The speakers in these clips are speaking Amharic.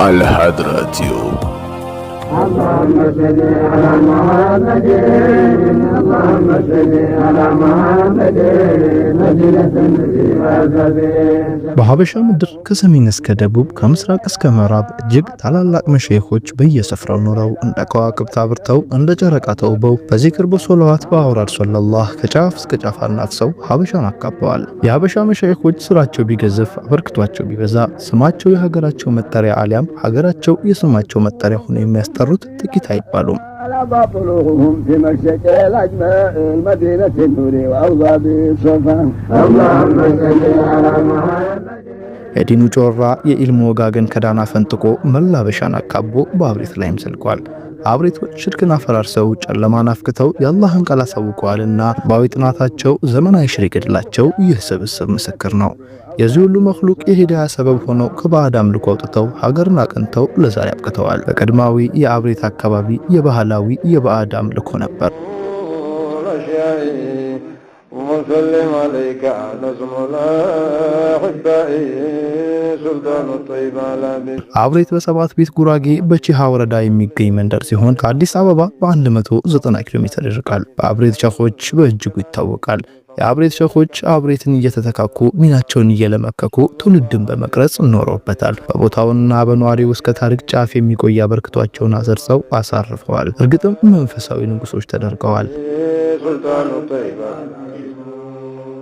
الحضراتيو. اللهم صل على محمد اللهم صل على محمد مدينة በሐበሻ ምድር ከሰሜን እስከ ደቡብ ከምስራቅ እስከ ምዕራብ እጅግ ታላላቅ መሸይኾች በየስፍራው ኖረው እንደ ከዋክብት አብርተው እንደ ጨረቃ ተውበው በዚክር በሶላዋት በአውራድ ሶለላህ ከጫፍ እስከ ጫፍ አናፍሰው ሐበሻን አካበዋል። የሐበሻ መሸይኾች ስራቸው ቢገዝፍ አበርክቷቸው ቢበዛ ስማቸው የሀገራቸው መጠሪያ አሊያም ሀገራቸው የስማቸው መጠሪያ ሆኖ የሚያስጠሩት ጥቂት አይባሉም። باطلهم في مشرق الأجماع المدينة النور وأوضاب الصفا اللهم صل على محمد የዲኑ ጮራ የኢልሙ ወጋገን ከዳና ፈንጥቆ መላ ሐበሻን አካቦ በአብሬት ላይም ሰልቋል። አብሬቶች ሽርክን አፈራርሰው ጨለማን አፍክተው የአላህን ቃል አሳውቀዋልና ባዊ ጥናታቸው ዘመናዊ ሽሪክ ዕድላቸው ይህ ስብስብ ምስክር ነው። የዚህ ሁሉ መኽሉቅ የሂዳያ ሰበብ ሆነው ከባዕድ አምልኮ አውጥተው ሀገርን አቅንተው ለዛሬ አብቅተዋል። በቀድማዊ የአብሬት አካባቢ የባህላዊ የባዕድ አምልኮ ነበር። وسلم عليك نظم الأحبائي سلطان الطيب على بيت አብሬት በሰባት ቤት ጉራጌ በቺሃ ወረዳ የሚገኝ መንደር ሲሆን ከአዲስ አበባ በ190 ኪሎ ሜትር ይርቃል። በአብሬት ሸኾች በእጅጉ ይታወቃል። የአብሬት ሸኾች አብሬትን እየተተካኩ ሚናቸውን እየለመከኩ ትውልድን በመቅረጽ ኖረውበታል። በቦታውና በነዋሪው እስከ ታሪክ ጫፍ የሚቆይ አበርክቷቸውን አሰርጸው አሳርፈዋል። እርግጥም መንፈሳዊ ንጉሶች ተደርገዋል። سلطان الطيب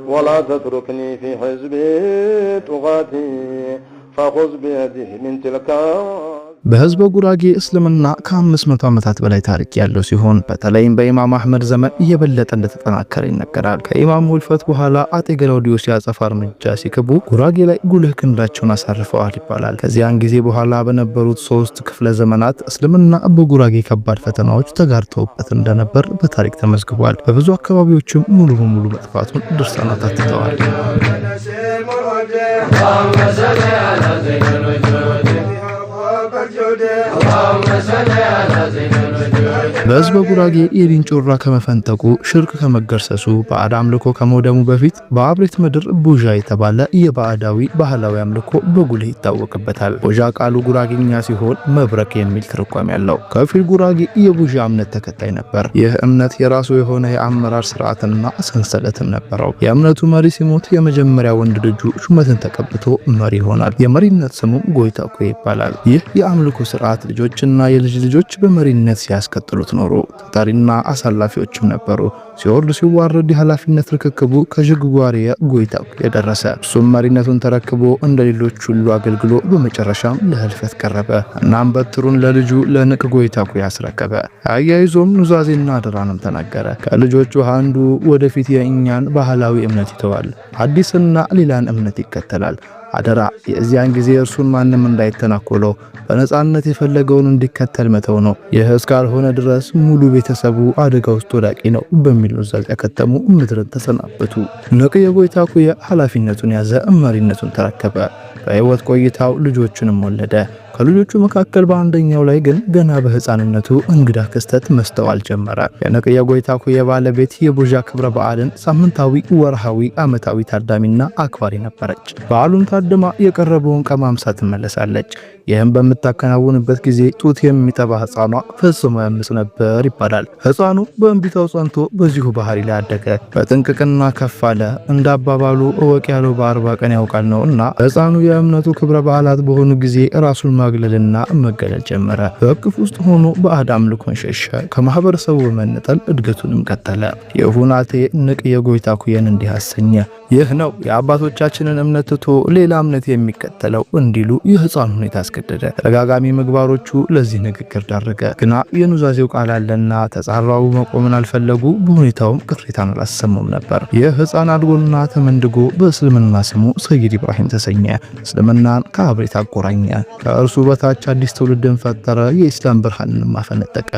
ولا تتركني في حزبي طغاتي فخذ بيده من تلك በህዝበ ጉራጌ እስልምና ከ500 ዓመታት በላይ ታሪክ ያለው ሲሆን በተለይም በኢማም አህመድ ዘመን እየበለጠ እንደተጠናከረ ይነገራል። ከኢማም ሁልፈት በኋላ አጤ ገላውዲዮስ ያጸፋ እርምጃ ሲከቡ ጉራጌ ላይ ጉልህ ክንዳቸውን አሳርፈዋል ይባላል። ከዚያን ጊዜ በኋላ በነበሩት 3 ክፍለ ዘመናት እስልምና በጉራጌ ከባድ ፈተናዎች ተጋርተውበት እንደነበር በታሪክ ተመዝግቧል። በብዙ አካባቢዎችም ሙሉ በሙሉ መጥፋቱን ድርሳናት አትተዋል። በህዝበ ጉራጌ የዲን ጮራ ከመፈንጠቁ ሽርክ ከመገርሰሱ ባዕድ አምልኮ ከመውደሙ በፊት በአብሬት ምድር ቡዣ የተባለ የባዕዳዊ ባህላዊ አምልኮ በጉልህ ይታወቅበታል። ቡዣ ቃሉ ጉራጌኛ ሲሆን መብረቅ የሚል ትርጓሜ ያለው ከፊል ጉራጌ የቡዣ እምነት ተከታይ ነበር። ይህ እምነት የራሱ የሆነ የአመራር ስርዓትና ሰንሰለትም ነበረው። የእምነቱ መሪ ሲሞት የመጀመሪያ ወንድ ልጁ ሹመትን ተቀብቶ መሪ ይሆናል። የመሪነት ስሙም ጎይታኩ ይባላል። ይህ የአምልኮ ስርዓት ልጆችና የልጅ ልጆች በመሪነት ሲያስከትሉት ኖሩ። ተጠሪና አሳላፊዎችም ነበሩ። ሲወርድ ሲዋረድ የኃላፊነት ርክክቡ ከጅግጓሬ ጎይታኩ የደረሰ እሱም መሪነቱን ተረክቦ እንደ ሌሎች ሁሉ አገልግሎ በመጨረሻም ለህልፈት ቀረበ። እናም በትሩን ለልጁ ለንቅ ጎይታኩ ያስረከበ። አያይዞም ኑዛዜና አደራንም ተናገረ። ከልጆቹ አንዱ ወደፊት የእኛን ባህላዊ እምነት ይተዋል፣ አዲስና ሌላን እምነት ይከተላል። አደራ የዚያን ጊዜ እርሱን ማንም እንዳይተናኮለው በነጻነት የፈለገውን እንዲከተል መተው ነው። ይህ እስካልሆነ ድረስ ሙሉ ቤተሰቡ አደጋ ውስጥ ወዳቂ ነው በሚል ኑዛዜ ያከተሙ ምድርን ተሰናበቱ። ንቅ የጎይታኩ ኃላፊነቱን ያዘ፣ መሪነቱን ተረከበ። በህይወት ቆይታው ልጆቹንም ወለደ። ከልጆቹ መካከል በአንደኛው ላይ ግን ገና በህፃንነቱ እንግዳ ክስተት መስተዋል ጀመረ። የንቅ የጎይታኩ ባለቤት የቡዣ ክብረ በዓልን ሳምንታዊ፣ ወርሃዊ፣ ዓመታዊ ታዳሚና አክባሪ ነበረች። በዓሉን ታድማ የቀረበውን ቀማምሳ ትመለሳለች። ይህም በምታከናውንበት ጊዜ ጡት የሚጠባ ህፃኗ ፈጽሞ ያምጽ ነበር ይባላል። ህፃኑ በእንቢታው ጸንቶ በዚሁ ባህሪ ላይ አደገ። በጥንቅቅና ከፍ አለ። እንደ አባባሉ እወቅ ያለው በ40 ቀን ያውቃል ነውና ህፃኑ የእምነቱ ክብረ በዓላት በሆኑ ጊዜ ራሱን ማግለልና መገለል ጀመረ። በእቅፍ ውስጥ ሆኖ ባዕድ አምልኮን ሸሸ። ከማህበረሰቡ በመነጠል እድገቱንም ቀጠለ። የሁናቴ ንቅ የጎይታኩየን እንዲህ አሰኘ። ይህ ነው የአባቶቻችንን እምነት ትቶ ሌላ እምነት የሚከተለው እንዲሉ የህፃን ሁኔታ አስገደደ። ተደጋጋሚ ምግባሮቹ ለዚህ ንግግር ዳረገ። ግና የኑዛዜው ቃል አለና ተጻራው መቆምን አልፈለጉ። በሁኔታውም ቅሬታን አላሰሙም ነበር። ይህ ህፃን አድጎና ተመንድጎ በእስልምና ስሙ ሰይድ ኢብራሂም ተሰኘ። እስልምናን ከአብሬት አቆራኘ። ከእርሱ በታች አዲስ ትውልድን ፈጠረ። የኢስላም ብርሃንን ማፈነጠቀ።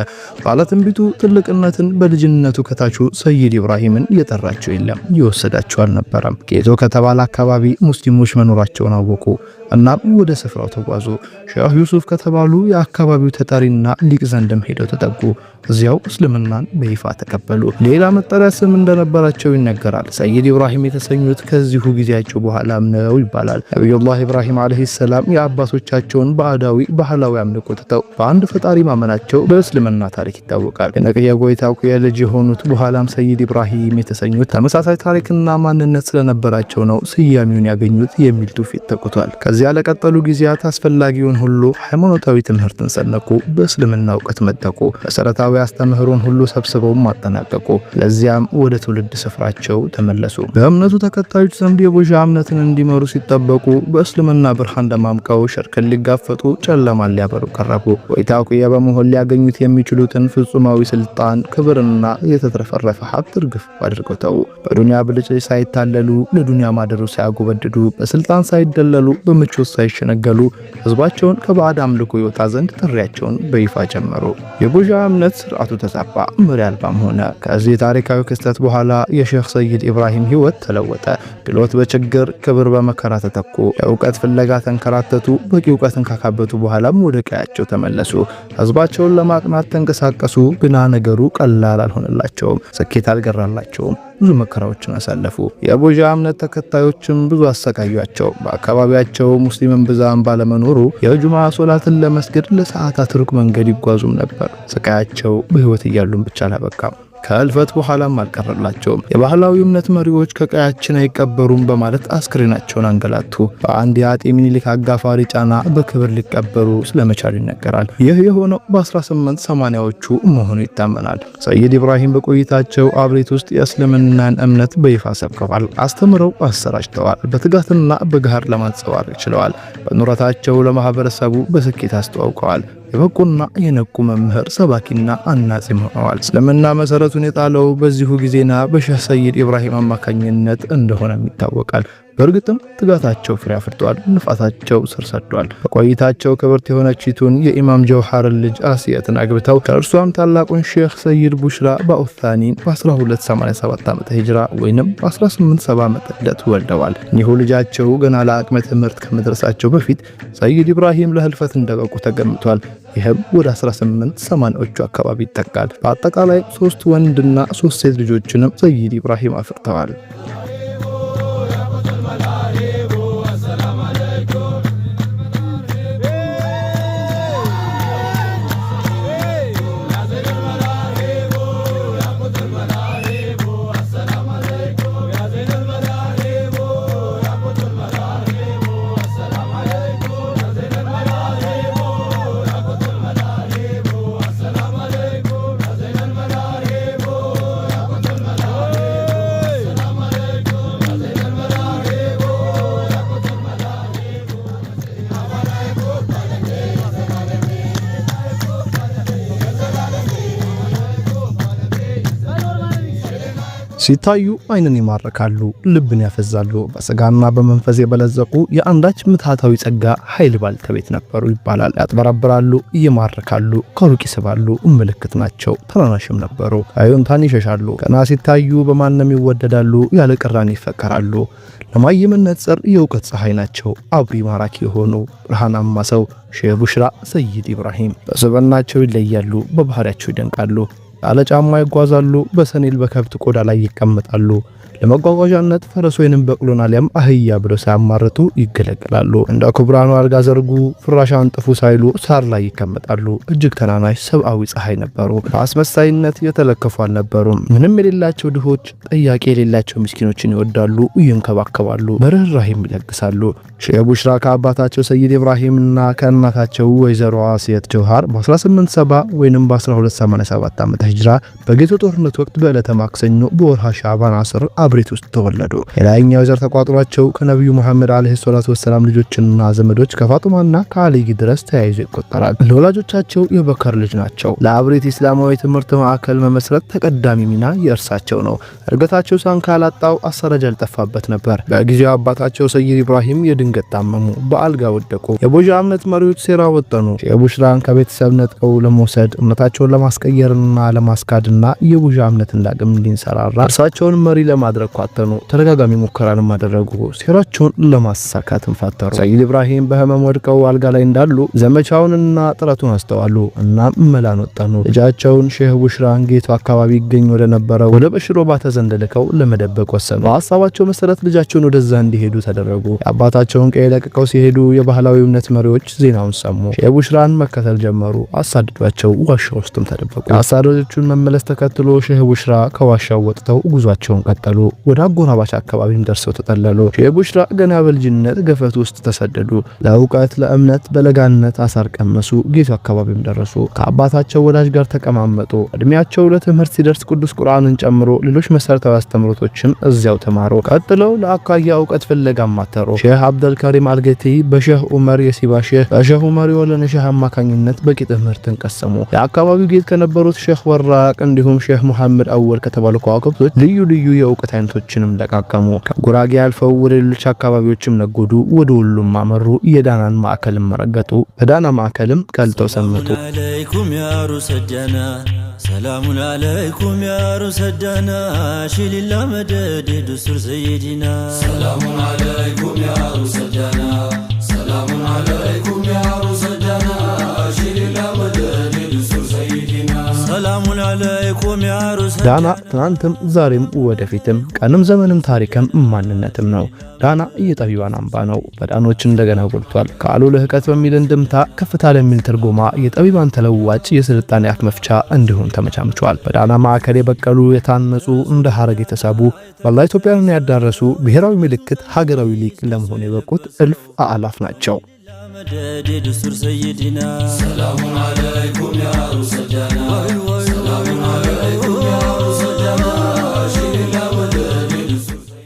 ባለትንቢቱ ትልቅነትን በልጅነቱ ከታቹ ሰይድ ኢብራሂምን የጠራቸው የለም፣ ይወሰዳቸው አልነበረም። ጌቶ ከተባለ አካባቢ ሙስሊሞች መኖራቸውን አወቁ። እናም ወደ ስፍራው ተጓዙ። ሼህ ዩሱፍ ከተባሉ የአካባቢው ተጠሪና ሊቅ ዘንድም ሄደው ተጠጉ። እዚያው እስልምናን በይፋ ተቀበሉ። ሌላ መጠሪያ ስም እንደነበራቸው ይነገራል። ሰይድ ኢብራሂም የተሰኙት ከዚሁ ጊዜያቸው በኋላም ነው ይባላል። ነብዩላህ ኢብራሂም አለይሂ ሰላም የአባቶቻቸውን ባዕዳዊ ባህላዊ አምልኮ ትተው በአንድ ፈጣሪ ማመናቸው በእስልምና ታሪክ ይታወቃል። የነቅያ ጎይታው የልጅ የሆኑት በኋላም ሰይድ ኢብራሂም የተሰኙት ተመሳሳይ ታሪክና ማንነት ስለነበራቸው ነው ስያሜውን ያገኙት የሚል ትውፊት ተቆጥቷል። ከዚያ ለቀጠሉ ጊዜያት አስፈላጊውን ሁሉ ሃይማኖታዊ ትምህርትን ሰነቁ፣ በእስልምና እውቀት መጠቁ፣ መሰረታዊ አስተምህሮን ሁሉ ሰብስበው ማጠናቀቁ። ለዚያም ወደ ትውልድ ስፍራቸው ተመለሱ። በእምነቱ ተከታዮች ዘንድ የቡሻ እምነትን እንዲመሩ ሲጠበቁ በእስልምና ብርሃን ደማምቀው ሽርክን ሊጋፈጡ ጨለማን ሊያበሩ ቀረቡ። ወይታውቂያ በመሆን ሊያገኙት የሚችሉትን ፍጹማዊ ስልጣን፣ ክብርና የተትረፈረፈ ሀብት እርግፍ አድርገው ተው። በዱንያ ብልጭ ሳይታለሉ ለዱንያ ማደሩ ሳያጎበድዱ በስልጣን ሳይደለሉ በምቾት ሳይሸነገሉ ህዝባቸውን ከባዕድ አምልኮ ይወጣ ዘንድ ጥሪያቸውን በይፋ ጀመሩ። የቡሻ እምነት ስርዓቱ ተዛባ፣ መሪ አልባም ሆነ። ከዚህ ታሪካዊ ክስተት በኋላ የሼህ ሰይድ ኢብራሂም ህይወት ተለወጠ። ድሎት በችግር ክብር በመከራ ተተኩ። የእውቀት ፍለጋ ተንከራተቱ። በቂ እውቀትን ካካበቱ በኋላም ወደ ቀያቸው ተመለሱ። ህዝባቸውን ለማቅናት ተንቀሳቀሱ። ግና ነገሩ ቀላል አልሆነላቸውም። ስኬት አልገራላቸውም። ብዙ መከራዎችን አሳለፉ። የቡሻ እምነት ተከታዮችም ብዙ አሰቃዩአቸው። በአካባቢያቸው ሙስሊምን ብዛም ባለመኖሩ የጁማ ሶላትን ለመስገድ ለሰዓታት ሩቅ መንገድ ይጓዙም ነበር። ስቃያቸው በህይወት እያሉም ብቻ አላበቃም፣ ከእልፈት በኋላም አልቀረላቸውም። የባህላዊ እምነት መሪዎች ከቀያችን አይቀበሩም በማለት አስክሬናቸውን አንገላቱ። በአንድ የአጤ ሚኒሊክ አጋፋሪ ጫና በክብር ሊቀበሩ ስለመቻሉ ይነገራል። ይህ የሆነው በ1880ዎቹ መሆኑ ይታመናል። ሰይድ ኢብራሂም በቆይታቸው አብሬት ውስጥ የእስልምናን እምነት በይፋ ሰብከዋል፣ አስተምረው አሰራጭተዋል። በትጋትና በጋር ለማንጸባረቅ ችለዋል። በኑረታቸው ለማህበረሰቡ በስኬት አስተዋውቀዋል። የበቁና የነቁ መምህር፣ ሰባኪና አናጺም ሆነዋል። እስልምና መሰረቱን የጣለው በዚሁ ጊዜና በሼህ ሰይድ ኢብራሂም አማካኝነት እንደሆነም ይታወቃል። በእርግጥም ትጋታቸው ፍሬ አፍርቷል፣ ንፋታቸው ስር ሰዷል። በቆይታቸው ክብርት የሆነችቱን የኢማም ጀውሃርን ልጅ አስያትን አግብተው ከእርሷም ታላቁን ሼህ ሰይድ ቡሽራ ባኡታኒን በ1287 ዓመተ ሂጅራ ወይንም በ1870 ዓመተ ልደት ወልደዋል። እኒሁ ልጃቸው ገና ለአቅመ ትምህርት ከመድረሳቸው በፊት ሰይድ ኢብራሂም ለህልፈት እንደበቁ ተገምቷል። ይህም ወደ 1880ዎቹ አካባቢ ይጠቃል። በአጠቃላይ 3 ወንድና 3 ሴት ልጆችንም ሰይድ ኢብራሂም አፍርተዋል። ሲታዩ አይንን ይማርካሉ፣ ልብን ያፈዛሉ። በስጋና በመንፈስ የበለዘቁ የአንዳች ምትሃታዊ ጸጋ ኃይል ባልተቤት ነበሩ ይባላል። ያጥበረብራሉ፣ ይማርካሉ፣ ከሩቅ ይስባሉ። ምልክት ናቸው። ተናናሽም ነበሩ። አዩንታን ይሸሻሉ። ገና ሲታዩ በማንም ይወደዳሉ፣ ያለ ቅራኔ ይፈቀራሉ። ለማይምነት ጸር የእውቀት ፀሐይ ናቸው። አብሪ ማራኪ የሆኑ ብርሃናማ ሰው ሼህ ቡሽራ ሰይድ ኢብራሂም በስብዕናቸው ይለያሉ፣ በባህሪያቸው ይደንቃሉ። ያለ ጫማ ይጓዛሉ። በሰኔል በከብት ቆዳ ላይ ይቀመጣሉ። ለመጓጓዣነት ፈረስ ወይንም በቅሎና ሊያም አህያ ብለው ሳያማርቱ ይገለገላሉ። እንደ ኩብራኑ አልጋ ዘርጉ፣ ፍራሽ አንጥፉ ሳይሉ ሳር ላይ ይቀመጣሉ። እጅግ ተናናሽ ሰብአዊ ፀሐይ ነበሩ። በአስመሳይነት የተለከፉ አልነበሩም። ምንም የሌላቸው ድሆች፣ ጠያቂ የሌላቸው ምስኪኖችን ይወዳሉ፣ ይንከባከባሉ፣ በርህራሄም ይለግሳሉ። ሼህ ቡሽራ ከአባታቸው ሰይድ ኢብራሂምና ከእናታቸው ወይዘሮ አስየት ጀውሃር በ1870 ወይንም በ1287 ዓመተ ሂጅራ በጌቶ ጦርነት ወቅት በዕለተ ማክሰኞ በወርሃ ሻዕባን አስር አብሬት ውስጥ ተወለዱ። የላይኛው ዘር ተቋጥሯቸው ከነብዩ መሐመድ አለይሂ ሰላቱ ወሰላም ልጆችና ዘመዶች ከፋጡማና ከአልይ ድረስ ተያይዞ ይቆጠራል። ለወላጆቻቸው የበከር ልጅ ናቸው። ለአብሬት ኢስላማዊ ትምህርት ማዕከል መመስረት ተቀዳሚ ሚና የእርሳቸው ነው። እርገታቸው ሳንካ ያላጣው አሰረጅ ያልጠፋበት ነበር። በጊዜው አባታቸው ሰይድ ኢብራሂም የድንገት ታመሙ፣ በአልጋ ወደቁ። የቡሻ እምነት መሪዎች ሴራ ወጠኑ። የቡሽራን ከቤተሰብ ነጥቀው ለመውሰድ እምነታቸውን ለማስቀየርና ለማስካድና የቡሻ እምነትን ዳግም እንዲንሰራራ እርሳቸውን መሪ ለማድረግ ለማድረግ ኳተኑ። ተደጋጋሚ ሙከራንም አደረጉ። ሴራቸውን ለማሳካትም ፈተሩ። ሰይድ ኢብራሂም በህመም ወድቀው አልጋ ላይ እንዳሉ ዘመቻውንና ጥረቱን አስተዋሉ እና መላን ወጣኑ። ልጃቸውን ሼህ ቡሽራን ጌቱ አካባቢ ይገኝ ወደ ነበረው ወደ በሽሮ ባተ ዘንድ ልከው ለመደበቅ ወሰኑ። በሐሳባቸው መሰረት ልጃቸውን ወደዛ እንዲሄዱ ተደረጉ። የአባታቸውን ቀይ ለቅቀው ሲሄዱ የባህላዊ እምነት መሪዎች ዜናውን ሰሙ። ሼህ ቡሽራን መከተል ጀመሩ። አሳድዷቸው ዋሻ ውስጥም ተደበቁ። የአሳዳጆቹን መመለስ ተከትሎ ሼህ ቡሽራ ከዋሻው ወጥተው ጉዟቸውን ቀጠሉ። ወደ አጎራባች አካባቢም ደርሰው ተጠለሉ። ሼህ ቡሽራ ገና በልጅነት ገፈት ውስጥ ተሰደዱ። ለእውቀት ለእምነት በለጋነት አሳር ቀመሱ። ጌቱ አካባቢም ደረሱ። ከአባታቸው ወዳጅ ጋር ተቀማመጡ። እድሜያቸው ለትምህርት ሲደርስ ቅዱስ ቁርአንን ጨምሮ ሌሎች መሰረታዊ አስተምሮቶችን እዚያው ተማሩ። ቀጥለው ለአካያ እውቀት ፍለጋም ማተሩ። ሼህ አብደል ከሪም አልገቲ በሼህ ዑመር የሲባ ሼህ በሼህ ዑመር የወለነ ሼህ አማካኝነት በቂ ትምህርትን ቀሰሙ። የአካባቢው ጌት ከነበሩት ሼህ ወራቅ እንዲሁም ሼህ መሐመድ አወል ከተባሉ ከዋክብቶች ልዩ ልዩ የእውቀት አይነቶችንም ለቃቀሙ። ከጉራጌ አልፈው ወደ ሌሎች አካባቢዎችም ነጎዱ። ወደ ሁሉም አመሩ። የዳናን ማዕከልም መረገጡ። በዳና ማዕከልም ቀልጠው ሰመጡ። ሰላሙን አለይኩም ያ ሩሰዳና ሺሊላ መደድ ዱስር ሰይዲና ሰላሙን አለይኩም ያ ሩሰዳና ሰላሙን አለይኩም ያ ሩሰዳና ሺሊላ መደድ ዱስር ሰይዲና ሰላሙን አለይኩም ያ ሩሰዳና። ዳና ትናንትም ዛሬም ወደፊትም ቀንም ዘመንም ታሪክም ማንነትም ነው። ዳና የጠቢባን አምባ ነው። በዳኖች እንደገና ጎልቷል። ከአሉ ልህቀት በሚል እንድምታ ከፍታ ለሚል ትርጉማ የጠቢባን ተለዋጭ የስልጣኔ አፍ መፍቻ እንዲሁም ተመቻምቿል። በዳና ማዕከል የበቀሉ የታነጹ እንደ ሐረግ የተሳቡ በላ ኢትዮጵያን ያዳረሱ ብሔራዊ ምልክት ሀገራዊ ሊቅ ለመሆን የበቁት እልፍ አላፍ ናቸው። ሰላሙን አለይኩም ያ ሩሰዳና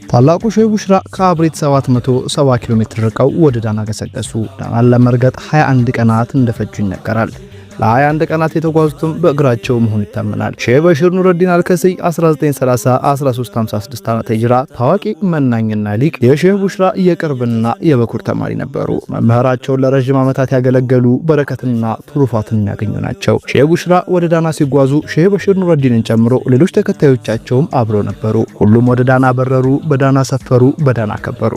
ታላቁ ሼህ ቡሽራ ከአብሬት 770 ኪሎ ሜትር ርቀው ወደ ዳና ገሰገሱ። ዳናን ለመርገጥ 21 ቀናት እንደፈጁ ይነገራል። ለ21 ቀናት የተጓዙትም በእግራቸው መሆኑ ይታመናል። ሼህ በሽር ኑረዲን አልከሰይ 1930-1356 ዓመተ ሂጅራ ታዋቂ መናኝና ሊቅ የሼህ ቡሽራ የቅርብና የበኩር ተማሪ ነበሩ። መምህራቸውን ለረጅም ዓመታት ያገለገሉ በረከትና ትሩፋትን ያገኙ ናቸው። ሼህ ቡሽራ ወደ ዳና ሲጓዙ ሼህ በሽር ኑረዲንን ጨምሮ ሌሎች ተከታዮቻቸውም አብረው ነበሩ። ሁሉም ወደ ዳና በረሩ፣ በዳና ሰፈሩ፣ በዳና ከበሩ።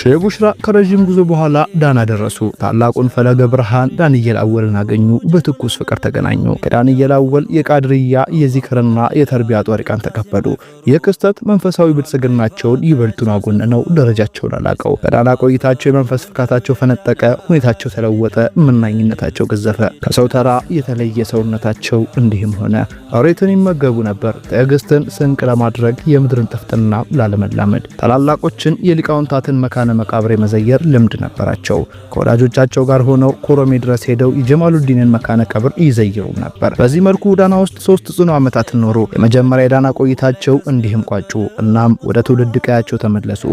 ሼህ ቡሽራ ከረጅም ጉዞ በኋላ ዳና ደረሱ። ታላቁን ፈለገ ብርሃን ዳንኤል አወልን አገኙ። በትኩስ ፍቅር ተገናኙ። ከዳንኤል አወል የቃድርያ የዚክርና የተርቢያ ጧሪቃን ተቀበሉ። የክስተት መንፈሳዊ ብልጽግናቸውን ይበልጡን አጎነነው፣ ደረጃቸውን አላቀው። በዳና ቆይታቸው የመንፈስ ፍካታቸው ፈነጠቀ፣ ሁኔታቸው ተለወጠ፣ ምናኝነታቸው ገዘፈ። ከሰው ተራ የተለየ ሰውነታቸው እንዲህም ሆነ። እሬትን ይመገቡ ነበር፣ ትዕግስትን ስንቅ ለማድረግ የምድርን ጥፍጥና ላለመላመድ። ታላላቆችን የሊቃውንታትን መካነ መቃብር መዘየር ልምድ ነበራቸው። ከወዳጆቻቸው ጋር ሆነው ኮረሜ ድረስ ሄደው የጀማሉዲንን መካነ ቀብር ይዘይሩ ነበር። በዚህ መልኩ ዳና ውስጥ 3 ጽኑ ዓመታት ኖሩ። የመጀመሪያ የዳና ቆይታቸው እንዲህም ቋጩ። እናም ወደ ትውልድ ቀያቸው ተመለሱ።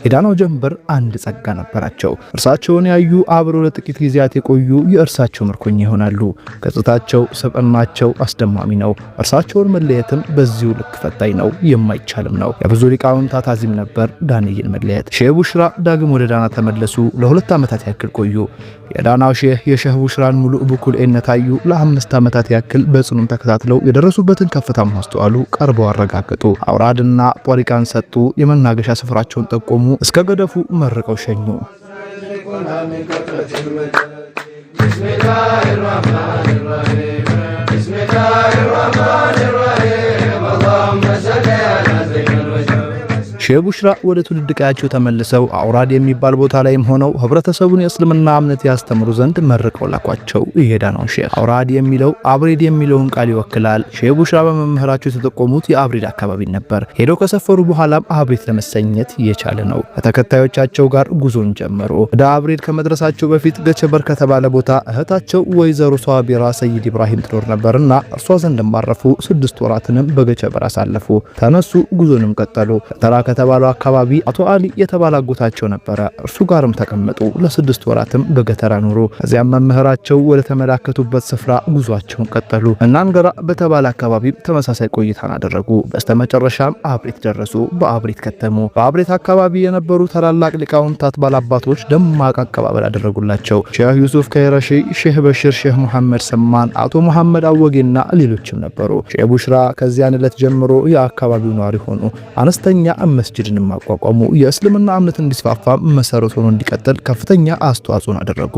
የዳናው ጀንበር አንድ ጸጋ ነበራቸው። እርሳቸውን ያዩ አብረው ለጥቂት ጊዜያት የቆዩ የእርሳቸው ምርኮኛ ይሆናሉ። ገጽታቸው፣ ስብዕናቸው አስደማሚ ነው። እርሳቸውን መለየትም በዚሁ ልክ ፈታኝ ነው፣ የማይቻልም ነው። የብዙ ሊቃውንታት አዚም ነበር ዳንኤል መለየት። ሼህ ቡሽራ ዳግም ወደ ዳና ተመለሱ። ለ2 ዓመታት ያክል ቆዩ። የዳናው ሼህ የሼህ ቡሽራን ሙሉ ብኩልነት አዩ። ለ5 ዓመታት ያክል በጽኑም ተከታትለው የደረሱበትን ከፍታም አስተዋሉ። ቀርበው አረጋገጡ። አውራድና ጧሪቃን ሰጡ። የመናገሻ ስፍራቸውን ጠቆሙ። እስከ ገደፉ መርቀው ሸኙ። ሼህ ቡሽራ ወደ ትውልድ ቀያቸው ተመልሰው አውራድ የሚባል ቦታ ላይም ሆነው ህብረተሰቡን የእስልምና እምነት ያስተምሩ ዘንድ መርቀው ላኳቸው። የዳናው ሼህ አውራድ የሚለው አብሬድ የሚለውን ቃል ይወክላል። ሼህ ቡሽራ በመምህራቸው የተጠቆሙት የአብሬድ አካባቢ ነበር። ሄደው ከሰፈሩ በኋላም አብሬድ ለመሰኘት የቻለ ነው። ከተከታዮቻቸው ጋር ጉዞን ጀመሩ። ወደ አብሬድ ከመድረሳቸው በፊት ገቸበር ከተባለ ቦታ እህታቸው ወይዘሮ ሷቢራ ሰይድ ኢብራሂም ትኖር ነበርና እርሷ ዘንድ ማረፉ። 6 ወራትንም በገቸበር አሳለፉ። ተነሱ፣ ጉዞንም ቀጠሉ። በተባለው አካባቢ አቶ አሊ የተባለ አጎታቸው ነበረ። እርሱ ጋርም ተቀመጡ። ለ6 ወራትም በገተራ ኖሩ። ከዚያም መምህራቸው ወደ ተመላከቱበት ስፍራ ጉዟቸውን ቀጠሉ። እናንገራ በተባለ አካባቢ ተመሳሳይ ቆይታን አደረጉ። በስተመጨረሻም አብሬት ደረሱ። በአብሬት ከተሙ። በአብሬት አካባቢ የነበሩ ታላላቅ ሊቃውንታት ባላባቶች ደማቅ አቀባበል አደረጉላቸው። ሼህ ዩሱፍ ከይረሺ፣ ሼህ በሽር፣ ሼህ መሐመድ ሰማን፣ አቶ መሐመድ አወጌና ሌሎችም ነበሩ። ሼህ ቡሽራ ከዚያን ዕለት ጀምሮ የአካባቢው ነዋሪ ሆኑ። አነስተኛ መስጂድንም አቋቋሙ። የእስልምና እምነት እንዲስፋፋ መሰረት ሆኖ እንዲቀጥል ከፍተኛ አስተዋጽኦን አደረጉ።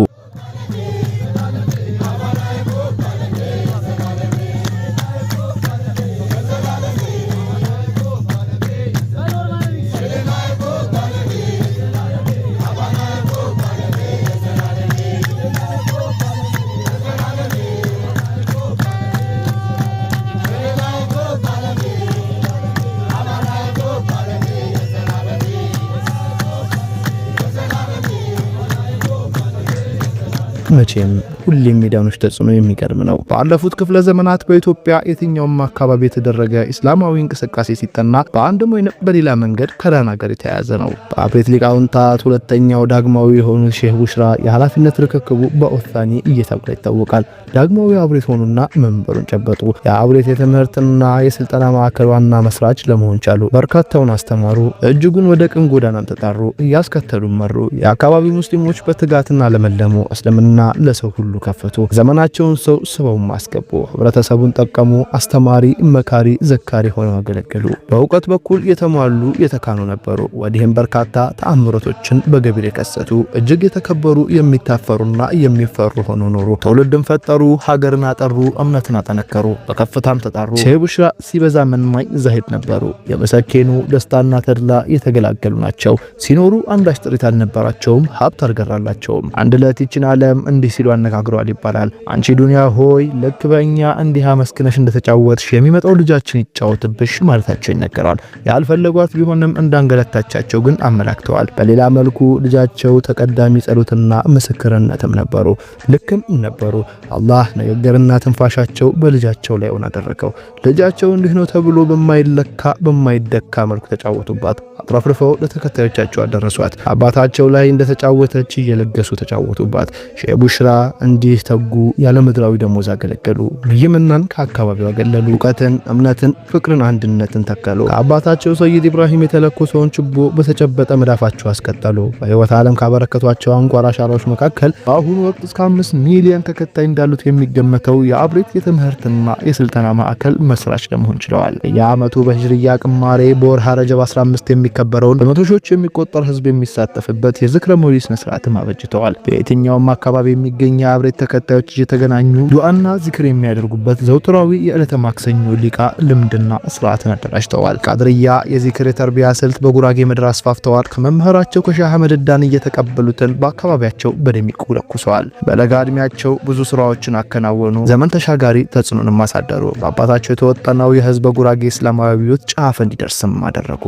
መቼም ሁሌም ሚዳኖች ተጽዕኖ የሚቀርም ነው። ባለፉት ክፍለ ዘመናት በኢትዮጵያ የትኛውም አካባቢ የተደረገ እስላማዊ እንቅስቃሴ ሲጠና በአንድም ወይም በሌላ መንገድ ከዳና ጋር የተያያዘ ነው። በአብሬት ሊቃውንታት ሁለተኛው ዳግማዊ የሆኑ ሼህ ቡሽራ የኃላፊነት ርክክቡ በኦታኒ እየተባለ ይታወቃል። ዳግማዊ አብሬት ሆኑና መንበሩን ጨበጡ። የአብሬት የትምህርትና የስልጠና ማዕከል ዋና መስራች ለመሆን ቻሉ። በርካታውን አስተማሩ። እጅጉን ወደ ቅን ጎዳናም ተጣሩ። እያስከተሉ መሩ። የአካባቢው ሙስሊሞች በትጋትና ለመለሙ። እስልምና ለሰው ሁሉ ከፈቱ። ዘመናቸውን ሰው ስበው ማስገቡ። ህብረተሰቡን ጠቀሙ። አስተማሪ፣ መካሪ፣ ዘካሪ ሆነው አገለገሉ። በእውቀት በኩል የተሟሉ የተካኑ ነበሩ። ወዲህም በርካታ ተአምሮቶችን በገቢር የከሰቱ እጅግ የተከበሩ የሚታፈሩና የሚፈሩ ሆነው ኖሩ። ትውልድን ፈጠሩ። ሀገርን አጠሩ። እምነትን አጠነከሩ። በከፍታም ተጣሩ። ሼህ ቡሽራ ሲበዛ መንማኝ ዛሂድ ነበሩ። የመሰኬኑ ደስታና ተድላ የተገላገሉ ናቸው። ሲኖሩ አንዳች ጥሪት አልነበራቸውም። ሀብት አልገራላቸውም። አንድ ዕለት ይችን ዓለም እንዲህ ሲሉ አነጋግረዋል ይባላል። አንቺ ዱንያ ሆይ ልክ በእኛ እንዲህ አመስግነሽ እንደተጫወትሽ የሚመጣው ልጃችን ይጫወትብሽ ማለታቸው ይነገራል። ያልፈለጓት ቢሆንም እንዳንገለታቻቸው ግን አመላክተዋል። በሌላ መልኩ ልጃቸው ተቀዳሚ ጸሎትና ምስክርነትም ነበሩ። ልክም ነበሩ። አላህ ንግግርና ትንፋሻቸው በልጃቸው ላይ ሆነ አደረገው። ልጃቸው እንዲህ ነው ተብሎ በማይለካ በማይደካ መልኩ ተጫወቱባት። አጥረፍርፈው ለተከታዮቻቸው አደረሷት። አባታቸው ላይ እንደተጫወተች እየለገሱ ተጫወቱባት። ሼህ ቡሽራ እንዲህ ተጉ። ያለ ምድራዊ ደሞዝ አገለገሉ። ይምናን ከአካባቢው አገለሉ። እውቀትን፣ እምነትን፣ ፍቅርን፣ አንድነትን ተከሉ። ከአባታቸው ሰይድ ኢብራሂም የተለኮሰውን ችቦ በተጨበጠ መዳፋቸው አስቀጠሉ። በህይወት ዓለም ካበረከቷቸው አንኳር አሻራዎች መካከል በአሁኑ ወቅት እስከ 5 ሚሊዮን ተከታይ እንዳሉት የሚገመተው የአብሬት የትምህርትና የስልጠና ማዕከል መስራች ለመሆን ችለዋል። የዓመቱ በሂጅሪያ ቅማሬ በወርሃ ረጀብ 15 የሚከበረውን በመቶ ሺዎች የሚቆጠር ህዝብ የሚሳተፍበት የዝክረ መውሊድ ስነ ስርዓትም አበጅተዋል። በየትኛውም አካባቢ የሚገኝ የአብሬት ተከታዮች እየተገናኙ ዱዓና ዚክር የሚያደርጉበት ዘውትራዊ የዕለተ ማክሰኞ ሊቃ ልምድና ስርዓትን አደራጅተዋል። ቃድርያ የዚክር የተርቢያ ስልት በጉራጌ ምድር አስፋፍተዋል። ከመምህራቸው ከሼህ አህመድ ዳን እየተቀበሉትን በአካባቢያቸው በደሚቁ ለኩሰዋል። በለጋ ዕድሜያቸው ብዙ ስራዎችን አከናወኑ። ዘመን ተሻጋሪ ተጽዕኖንም አሳደሩ። በአባታቸው የተወጠነው የህዝብ ጉራጌ እስላማዊ አብዮት ጫፍ እንዲደርስም አደረጉ።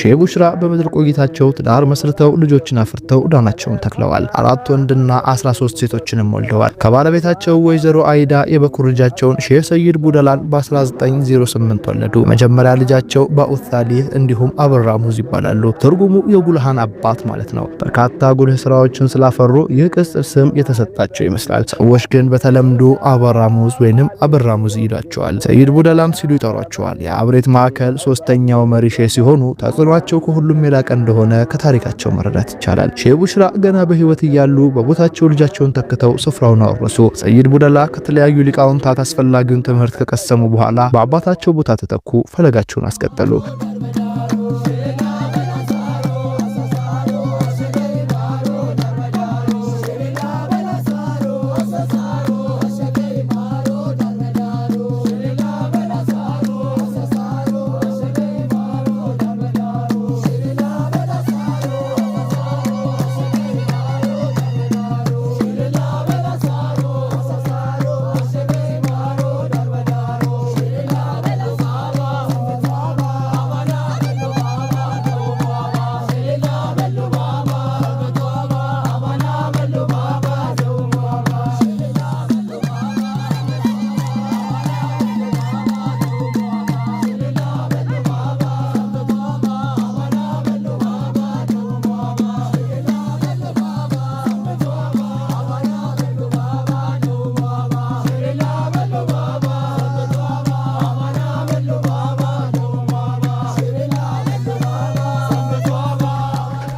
ሼህ ቡሽራ በምድር ቆይታቸው ትዳር መስርተው ልጆችን አፍርተው ዳናቸውን ተክለዋል። 4 ወንድና 13 ሴቶችንም ወልደዋል። ከባለቤታቸው ወይዘሮ አይዳ የበኩር ልጃቸውን ሼህ ሰይድ ቡደላን በ1908 ወለዱ። መጀመሪያ ልጃቸው ባኡታሊህ እንዲሁም አበራ ሙዝ ይባላሉ። ትርጉሙ የጉልሃን አባት ማለት ነው። በርካታ ጉልህ ስራዎችን ስላፈሩ ይህ ቅጽል ስም የተሰጣቸው ይመስላል። ሰዎች ግን በተለምዶ አበራ ሙዝ ወይንም አበራ ሙዝ ይሏቸዋል። ሰይድ ቡደላም ሲሉ ይጠሯቸዋል። የአብሬት ማዕከል 3ኛው መሪ ሼህ ሲሆኑ ተጽዕኖአቸው ከሁሉም የላቀ እንደሆነ ከታሪካቸው መረዳት ይቻላል። ሼህ ቡሽራ ገና በህይወት እያሉ በቦታቸው ልጃቸውን ተክተው ስፍራውን አወረሱ። ሰይድ ቡደላ ከተለያዩ ሊቃውንታት አስፈላጊውን ትምህርት ከቀሰሙ በኋላ በአባታቸው ቦታ ተተኩ። ፈለጋቸውን አስቀጠሉ።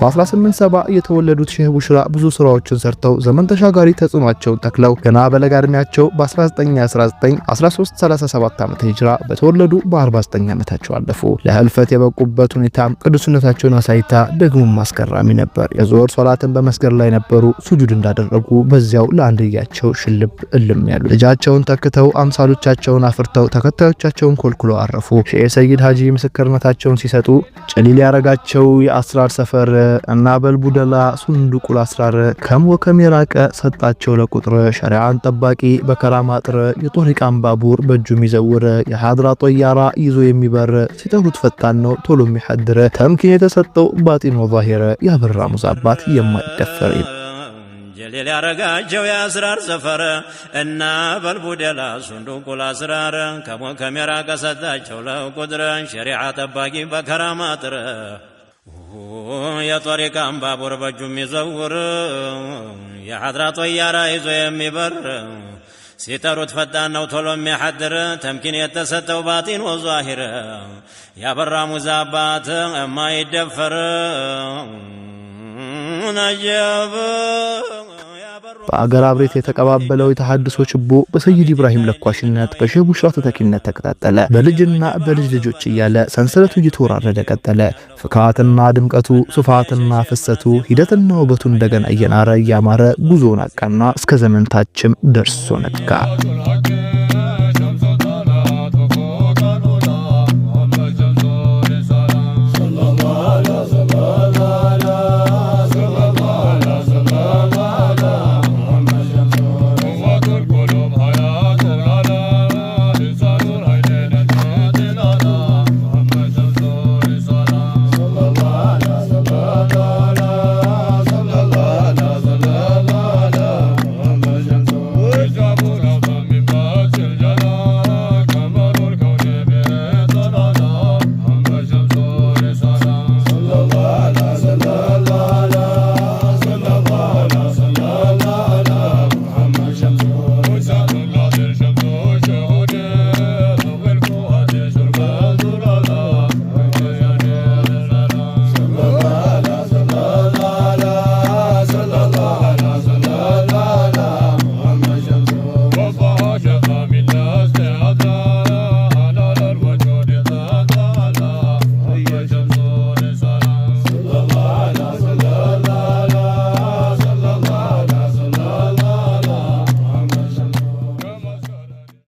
በ1870 የተወለዱት ሼህ ቡሽራ ብዙ ስራዎችን ሰርተው ዘመን ተሻጋሪ ተጽዕኖአቸውን ተክለው ገና በለጋ ዕድሜያቸው በ1919 1337 ዓመተ ሂጅራ በተወለዱ በ49 ዓመታቸው አለፉ። ለህልፈት የበቁበት ሁኔታም ቅዱስነታቸውን አሳይታ ደግሞ ማስገራሚ ነበር። የዙህር ሶላትን በመስገድ ላይ ነበሩ። ሱጁድ እንዳደረጉ በዚያው ለአንድያቸው ሽልብ እልም ያሉ ልጃቸውን ተክተው አምሳሎቻቸውን አፍርተው ተከታዮቻቸውን ኮልኩለው አረፉ። ሼህ ሰይድ ሀጂ ምስክርነታቸውን ሲሰጡ ጨሊል ያረጋቸው የአስራር ሰፈር እና በልቡደላ ሱንዱቁል አስራር ከም ወከም የራቀ ሰጣቸው ለቁጥር ሸሪዓን ጠባቂ በከራማ ጥር የጦሪቃን ባቡር በእጁ የሚዘውር የሐድራ ጦያራ ይዞ የሚበር ሲጠሩት ፈጣን ነው ቶሎ የሚሐድር ተምኪን የተሰጠው ባጢን ወዛሂር ያበራ ሙዛባት የማይደፈር ጀሊል ያረጋቸው የአስራር ሰፈር እና በልቡደላ ሱንዱቁል አስራር ከም ወከም የራቀ ሰጣቸው ለቁጥር ሸሪዓ ጠባቂ በከራማ ጥር የጦሪቃን ባቡር በእጁ የሚዘውር የሐድራ ጦያራ ይዞ የሚበር ሲጠሩት ፈጣን ነው ቶሎ የሚያሐድር ተምኪን የተሰጠው ባጢን ወዛሂር ያበራ ሙዛባት የማይደፈር ነጀብ በአገር አብሬት የተቀባበለው የተሐድሶ ችቦ በሰይድ ኢብራሂም ለኳሽነት በሼህ ቡሽራ ተተኪነት ተቀጣጠለ። በልጅና በልጅ ልጆች እያለ ሰንሰለቱ እየተወራረደ ቀጠለ። ፍካትና ድምቀቱ፣ ሱፋትና ፍሰቱ፣ ሂደትና ውበቱ እንደገና እየናረ እያማረ ጉዞውን አቃና እስከ ዘመንታችም ደርሶ ነጋ።